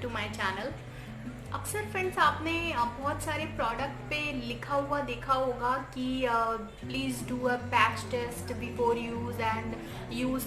To my channel. अक्सर friends आपने बहुत सारे प्रोडक्ट पे लिखा हुआ देखा होगा कि please do a patch test before use and use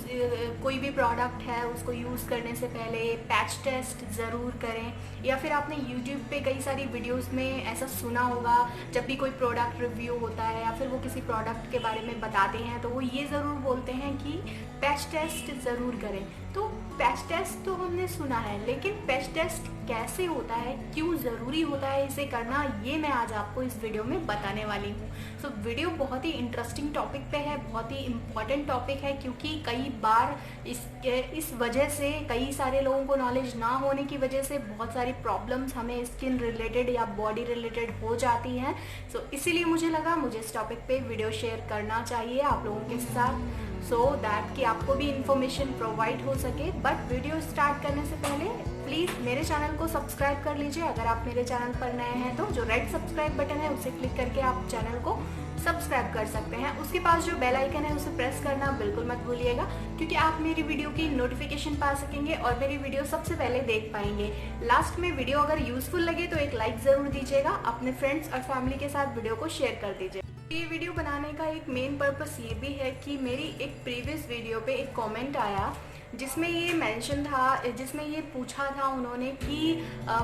कोई भी प्रोडक्ट है उसको यूज़ करने से पहले पैच टेस्ट ज़रूर करें। या फिर आपने यूट्यूब पे कई सारी वीडियोस में ऐसा सुना होगा, जब भी कोई प्रोडक्ट रिव्यू होता है या फिर वो किसी प्रोडक्ट के बारे में बताते हैं तो वो ये ज़रूर बोलते हैं कि पैच टेस्ट ज़रूर करें। तो पैच टेस्ट तो हमने सुना है, लेकिन पैच टेस्ट कैसे होता है, क्यों ज़रूरी होता है इसे करना, ये मैं आज आपको इस वीडियो में बताने वाली हूँ। सो वीडियो बहुत ही इंटरेस्टिंग टॉपिक पे है, बहुत ही इम्पॉर्टेंट टॉपिक है, क्योंकि कई बार इस वजह से कई सारे लोगों को नॉलेज ना होने की वजह से बहुत सारी प्रॉब्लम्स हमें स्किन रिलेटेड या बॉडी रिलेटेड हो जाती हैं। सो इसीलिए मुझे लगा मुझे इस टॉपिक पे वीडियो शेयर करना चाहिए आप लोगों के साथ, सो दैट कि आपको भी इंफॉर्मेशन प्रोवाइड हो सके। बट वीडियो स्टार्ट करने से पहले प्लीज़ मेरे चैनल को सब्सक्राइब कर लीजिए। अगर आप मेरे चैनल पर नए हैं तो जो रेड सब्सक्राइब बटन है उसे क्लिक करके आप चैनल को सब्सक्राइब कर सकते हैं। उसके पास जो बेल आइकन है उसे प्रेस करना बिल्कुल मत भूलिएगा, क्योंकि आप मेरी वीडियो की नोटिफिकेशन पा सकेंगे और मेरी वीडियो सबसे पहले देख पाएंगे। लास्ट में वीडियो अगर यूजफुल लगे तो एक लाइक ज़रूर दीजिएगा, अपने फ्रेंड्स और फैमिली के साथ वीडियो को शेयर कर दीजिए। ये वीडियो बनाने का एक मेन पर्पस ये भी है कि मेरी एक प्रीवियस वीडियो पे एक कमेंट आया जिसमें ये मेंशन था, जिसमें ये पूछा था उन्होंने कि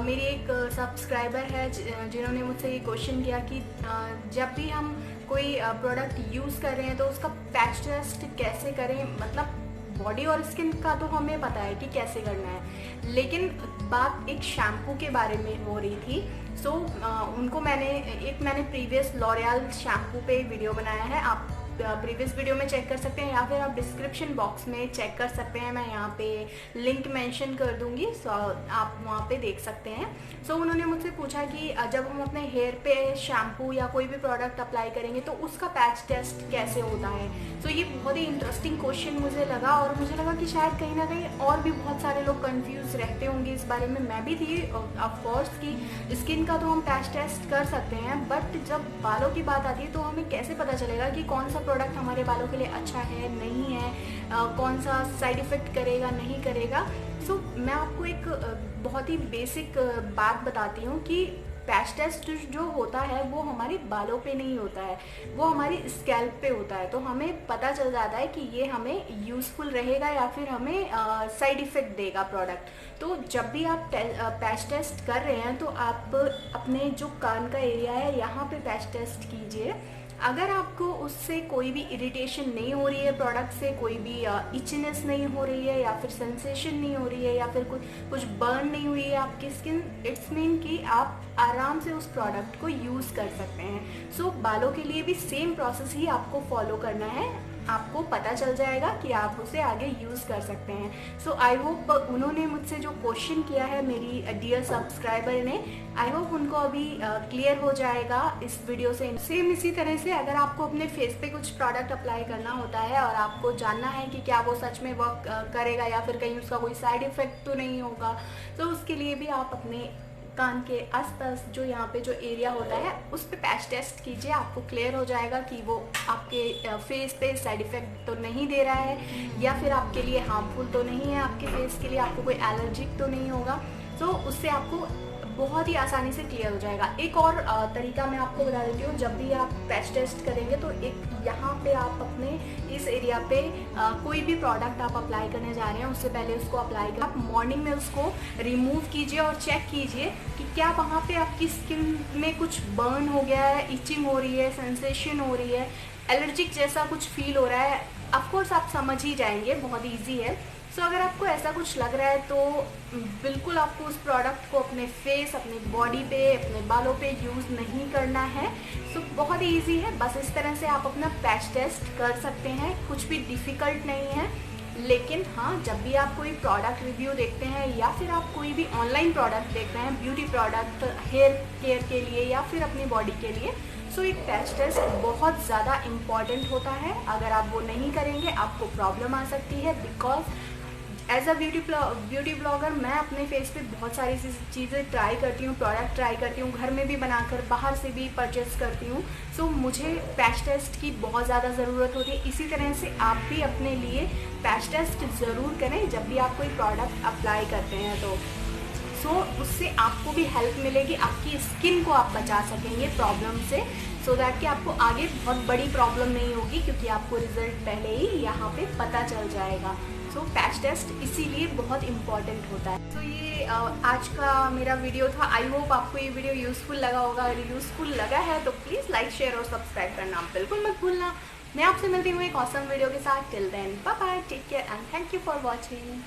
मेरी एक सब्सक्राइबर है जिन्होंने मुझसे ये क्वेश्चन किया कि जब भी हम कोई प्रोडक्ट यूज़ कर रहे हैं तो उसका पैच टेस्ट कैसे करें। मतलब बॉडी और स्किन का तो हमें पता है कि कैसे करना है, लेकिन बात एक शैम्पू के बारे में हो रही थी। सो उनको मैंने प्रीवियस लॉरियल शैम्पू पे वीडियो बनाया है, आप प्रीवियस वीडियो में चेक कर सकते हैं, या फिर आप डिस्क्रिप्शन बॉक्स में चेक कर सकते हैं, मैं यहाँ पे लिंक मेंशन कर दूंगी, सो आप वहाँ पे देख सकते हैं। सो उन्होंने मुझसे पूछा कि जब हम अपने हेयर पे शैम्पू या कोई भी प्रोडक्ट अप्लाई करेंगे तो उसका पैच टेस्ट कैसे होता है। सो ये बहुत ही इंटरेस्टिंग क्वेश्चन मुझे लगा, और मुझे लगा कि शायद कहीं ना कहीं और भी बहुत सारे लोग कंफ्यूज रहते होंगे इस बारे में। मैं भी थी ऑफकोर्स कि स्किन का तो हम पैच टेस्ट कर सकते हैं, बट जब बालों की बात आती है तो हमें कैसे पता चलेगा कि कौन सा प्रोडक्ट हमारे बालों के लिए अच्छा है नहीं है, कौन सा साइड इफ़ेक्ट करेगा नहीं करेगा। सो मैं आपको एक बहुत ही बेसिक बात बताती हूँ कि पैच टेस्ट जो होता है वो हमारे बालों पे नहीं होता है, वो हमारी स्कैल्प पे होता है। तो हमें पता चल जाता है कि ये हमें यूज़फुल रहेगा या फिर हमें साइड इफ़ेक्ट देगा प्रोडक्ट। तो जब भी आप पैच टेस्ट कर रहे हैं तो आप अपने जो कान का एरिया है यहाँ पे पैच टेस्ट कीजिए। अगर आपको उससे कोई भी इरिटेशन नहीं हो रही है, प्रोडक्ट से कोई भी इचनेस नहीं हो रही है, या फिर सेंसेशन नहीं हो रही है, या फिर कुछ बर्न नहीं हुई है आपकी स्किन, इट्स मीन कि आप आराम से उस प्रोडक्ट को यूज़ कर सकते हैं। सो बालों के लिए भी सेम प्रोसेस ही आपको फॉलो करना है, आपको पता चल जाएगा कि आप उसे आगे यूज़ कर सकते हैं। सो आई होप उन्होंने मुझसे जो क्वेश्चन किया है मेरी डियर सब्सक्राइबर ने, आई होप उनको अभी क्लियर हो जाएगा इस वीडियो से। सेम इसी तरह से अगर आपको अपने फेस पे कुछ प्रोडक्ट अप्लाई करना होता है और आपको जानना है कि क्या वो सच में वर्क करेगा या फिर कहीं उसका कोई साइड इफ़ेक्ट तो नहीं होगा, तो उसके लिए भी आप अपने कान के आसपास जो यहाँ पे जो एरिया होता है उस पे पैच टेस्ट कीजिए, आपको क्लियर हो जाएगा कि वो आपके फेस पे साइड इफ़ेक्ट तो नहीं दे रहा है या फिर आपके लिए हार्मफुल तो नहीं है, आपके फेस के लिए आपको कोई एलर्जिक तो नहीं होगा। तो उससे आपको बहुत ही आसानी से क्लियर हो जाएगा। एक और तरीका मैं आपको बता देती हूँ, जब भी आप पैच टेस्ट करेंगे तो एक यहाँ पे आप अपने इस एरिया पे कोई भी प्रोडक्ट आप अप्लाई करने जा रहे हैं उससे पहले उसको अप्लाई कर आप मॉर्निंग में उसको रिमूव कीजिए और चेक कीजिए कि क्या वहाँ पे आपकी स्किन में कुछ बर्न हो गया है, इचिंग हो रही है, सेंसेशन हो रही है, एलर्जिक जैसा कुछ फील हो रहा है। ऑफकोर्स आप समझ ही जाएंगे, बहुत ईजी है। सो अगर आपको ऐसा कुछ लग रहा है तो बिल्कुल आपको उस प्रोडक्ट को अपने फेस, अपनी बॉडी पे, अपने बालों पे यूज़ नहीं करना है। सो बहुत ही ईजी है, बस इस तरह से आप अपना पैच टेस्ट कर सकते हैं, कुछ भी डिफ़िकल्ट नहीं है। लेकिन हाँ, जब भी आप कोई प्रोडक्ट रिव्यू देखते हैं या फिर आप कोई भी ऑनलाइन प्रोडक्ट देख रहे हैं, ब्यूटी प्रोडक्ट हेयर केयर के लिए या फिर अपनी बॉडी के लिए, सो एक पैच टेस्ट बहुत ज़्यादा इम्पॉर्टेंट होता है। अगर आप वो नहीं करेंगे आपको प्रॉब्लम आ सकती है, because as a beauty blogger मैं अपने फेस पे बहुत सारी चीज़ें ट्राई करती हूँ, प्रोडक्ट ट्राई करती हूँ, घर में भी बनाकर बाहर से भी परचेस करती हूँ। सो मुझे पैच टेस्ट की बहुत ज़्यादा ज़रूरत होती है। इसी तरह से आप भी अपने लिए पैच टेस्ट ज़रूर करें जब भी आप कोई प्रोडक्ट अप्लाई करते हैं तो। सो उससे आपको भी हेल्प मिलेगी, आपकी स्किन को आप बचा सकेंगे प्रॉब्लम से, सो दैट कि आपको आगे बहुत बड़ी प्रॉब्लम नहीं होगी, क्योंकि आपको रिजल्ट पहले ही यहाँ पे पता चल जाएगा। सो पैच टेस्ट इसीलिए बहुत इम्पॉर्टेंट होता है। तो ये आज का मेरा वीडियो था। आई होप आपको ये वीडियो यूज़फुल लगा होगा। अगर यूज़फुल लगा है तो प्लीज़ लाइक, शेयर और सब्सक्राइब करना बिल्कुल मत भूलना। मैं आपसे मिलती हूँ एक ऑसम वीडियो के साथ। Till then bye bye, take care and thank you for watching.